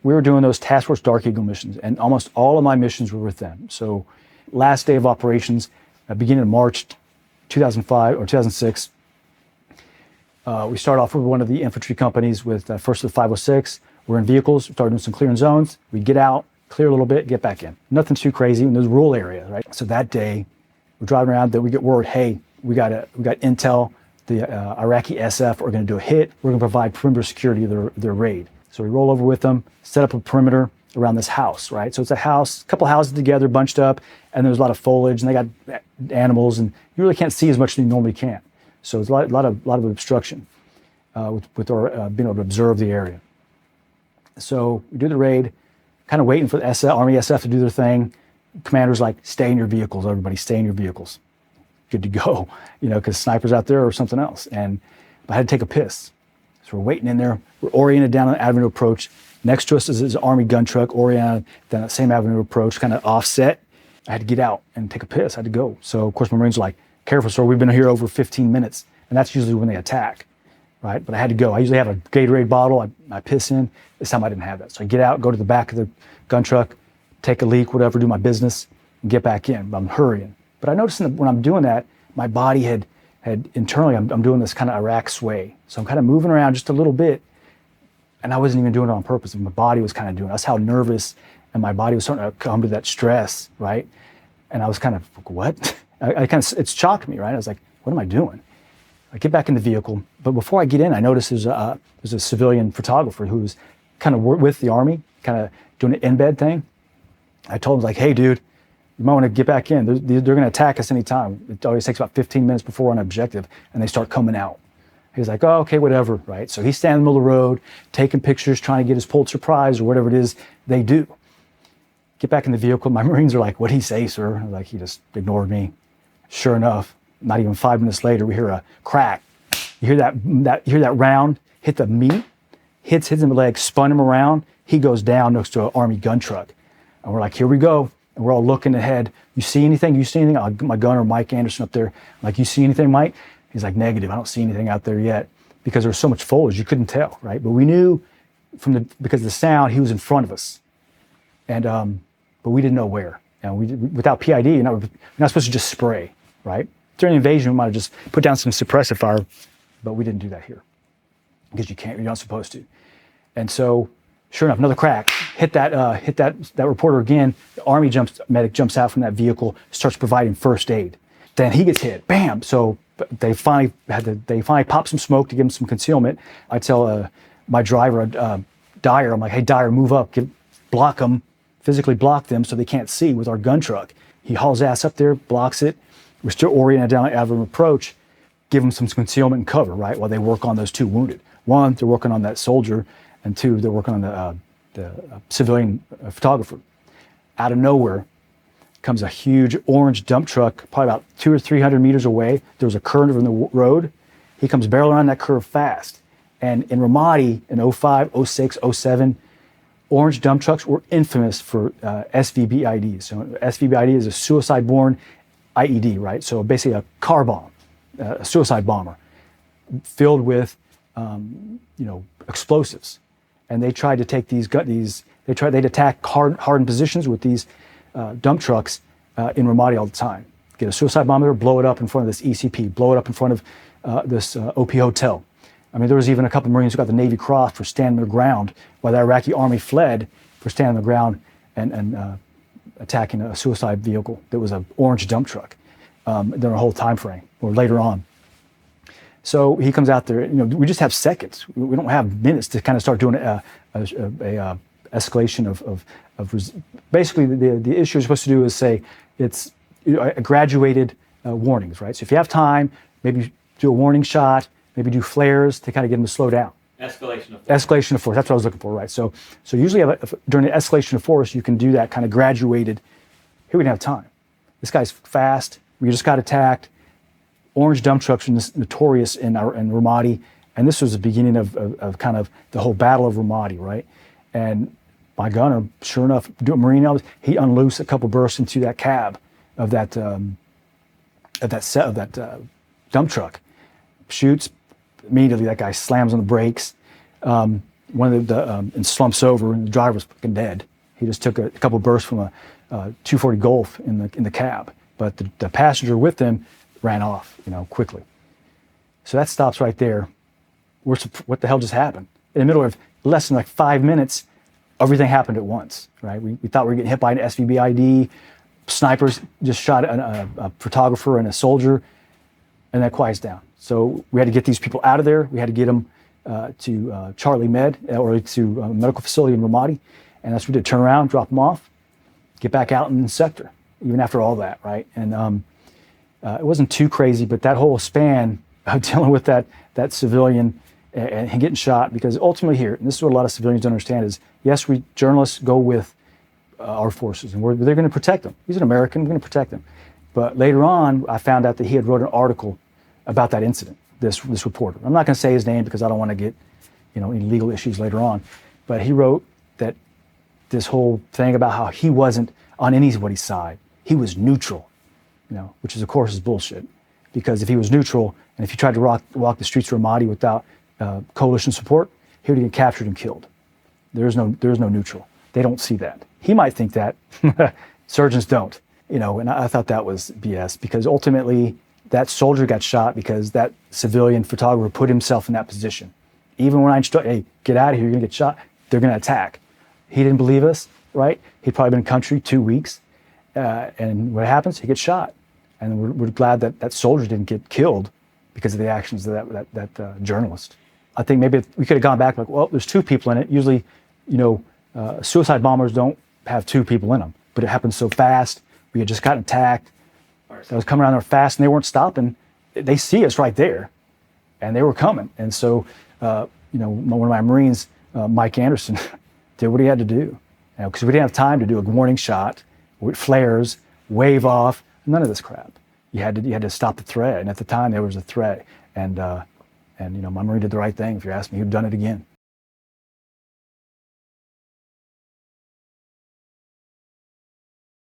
We were doing those Task Force Dark Eagle missions, and almost all of my missions were with them. So last day of operations, beginning of March 2005 or 2006, we start off with one of the infantry companies with first of the 506. We're in vehicles, start doing some clearing zones. We get out, clear a little bit, get back in. Nothing too crazy in those rural areas, right? So that day, we're driving around, then we get word, hey, we got intel, the Iraqi SF are gonna do a hit. We're gonna provide perimeter security of their raid. So we roll over with them, set up a perimeter around this house, right? So it's a house, a couple houses together, bunched up, and there's a lot of foliage, and they got animals, and you really can't see as much as you normally can. So it's a lot of obstruction with our being able to observe the area. So we do the raid, kind of waiting for the Army SF to do their thing. Commander's like, stay in your vehicles, everybody, stay in your vehicles. Good to go, because snipers out there or something else. And I had to take a piss. So we're waiting in there. We're oriented down an avenue approach. Next to us is an Army gun truck oriented down that same avenue approach, kind of offset. I had to get out and take a piss. I had to go. So, of course, my Marines are like, careful, sir, we've been here over 15 minutes. And that's usually when they attack, right? But I had to go. I usually have a Gatorade bottle. I piss in. This time I didn't have that. So I get out, go to the back of the gun truck, take a leak, whatever, do my business, and get back in. But I'm hurrying. But I noticed when I'm doing that, my body had internally, I'm doing this kind of Iraq sway. So I'm kind of moving around just a little bit, and I wasn't even doing it on purpose. My body was kind of doing it. That's how nervous, and my body was starting to come to that stress, right? And I was kind of like, what? It shocked me, right? I was like, what am I doing? I get back in the vehicle, but before I get in, I noticed there's a civilian photographer who was kind of with the Army, kind of doing an in-bed thing. I told him, like, hey, dude, you might want to get back in. They're going to attack us anytime. It always takes about 15 minutes before we're on objective, and they start coming out. He's like, oh, okay, whatever, right? So he's standing in the middle of the road, taking pictures, trying to get his Pulitzer Prize or whatever it is they do. Get back in the vehicle. My Marines are like, what'd he say, sir? Like, he just ignored me. Sure enough, not even 5 minutes later, we hear a crack. You hear that round hit the meat, hits him in the leg, spun him around. He goes down next to an Army gun truck. And we're like, here we go. And we're all looking ahead. You see anything? You see anything? My gunner, Mike Anderson, up there. I'm like, you see anything, Mike? He's like, negative. I don't see anything out there yet, because there was so much foliage you couldn't tell, right? But we knew because of the sound, he was in front of us, and but we didn't know where. And without PID, you're not supposed to just spray, right? During the invasion, we might have just put down some suppressive fire, but we didn't do that here because you're not supposed to. And so, sure enough, another crack hit that reporter again. The Army medic jumps out from that vehicle, starts providing first aid. Then he gets hit, bam. So they finally popped some smoke to give him some concealment. I tell my driver, Dyer, I'm like, hey, Dyer, move up, block them, physically block them so they can't see with our gun truck. He hauls ass up there, blocks it. We're still oriented down avenue approach, give them some concealment and cover, right, while they work on those two wounded. One, they're working on that soldier, and two, they're working on the civilian photographer. Out of nowhere comes a huge orange dump truck, probably about 200 or 300 meters away. There was a curve in the road. He comes barreling around that curve fast. And in Ramadi in 05, 06, 07, orange dump trucks were infamous for SVBIDs. So SVBID is a suicide-borne IED, right? So basically a car bomb, a suicide bomber, filled with explosives. And they tried to take they'd attack hardened positions with these dump trucks in Ramadi all the time. Get a suicide bomber, blow it up in front of this ECP, blow it up in front of this OP hotel. I mean, there was even a couple of Marines who got the Navy Cross for standing their ground while the Iraqi Army fled for standing their ground and attacking a suicide vehicle that was an orange dump truck during a whole time frame or later on. So he comes out there. We just have seconds. We don't have minutes to kind of start doing a escalation of basically the issue you're supposed to do is say it's graduated warnings, right? So if you have time, maybe do a warning shot, maybe do flares to kind of get them to slow down. Escalation of force. Escalation of force. That's what I was looking for, right? So usually during the escalation of force, you can do that kind of graduated. Here we didn't have time. This guy's fast. We just got attacked. Orange dump trucks are notorious in Ramadi, and this was the beginning of kind of the whole Battle of Ramadi, right? And my gunner, sure enough, doing Marine elbows, he unloosed a couple bursts into that cab of that dump truck. Shoots immediately. That guy slams on the brakes. one of and slumps over, and the driver was fucking dead. He just took a couple of bursts from a 240 Golf in the cab, but the passenger with him ran off, quickly. So that stops right there. What the hell just happened? In the middle of less than like 5 minutes, everything happened at once, right? We thought we were getting hit by an SVBID. Snipers just shot a photographer and a soldier, and that quiets down. So we had to get these people out of there. We had to get them to Charlie Med, or to a medical facility in Ramadi. And that's what we did, turn around, drop them off, get back out in the sector, even after all that, right? And it wasn't too crazy, but that whole span of dealing with that civilian and getting shot, because ultimately here, and this is what a lot of civilians don't understand, is yes, we journalists go with our forces, and they're going to protect them. He's an American, we're going to protect him. But later on, I found out that he had wrote an article about that incident, this reporter. I'm not going to say his name because I don't want to get, any legal issues later on. But he wrote that this whole thing about how he wasn't on anybody's side. He was neutral, which is, of course, is bullshit. Because if he was neutral, and if he tried to walk the streets of Ramadi without coalition support, he would get captured and killed. There's no neutral. They don't see that. He might think that. Surgeons don't. And I thought that was BS, because ultimately that soldier got shot because that civilian photographer put himself in that position. Even when I instructed, hey, get out of here, you're gonna get shot, they're gonna attack. He didn't believe us, right? He'd probably been in country 2 weeks, and what happens? He gets shot. And we're glad that soldier didn't get killed because of the actions of that journalist. I think maybe we could have gone back like, well, there's 2 people in it. Usually, suicide bombers don't have 2 people in them, but it happened so fast. We had just gotten attacked. That was coming around there fast, and they weren't stopping. They see us right there, and they were coming. And so, one of my Marines, Mike Anderson, did what he had to do, because we didn't have time to do a warning shot with flares, wave off, none of this crap. You had to stop the threat, and at the time there was a threat, and my Marine did the right thing. If you ask me, he'd done it again.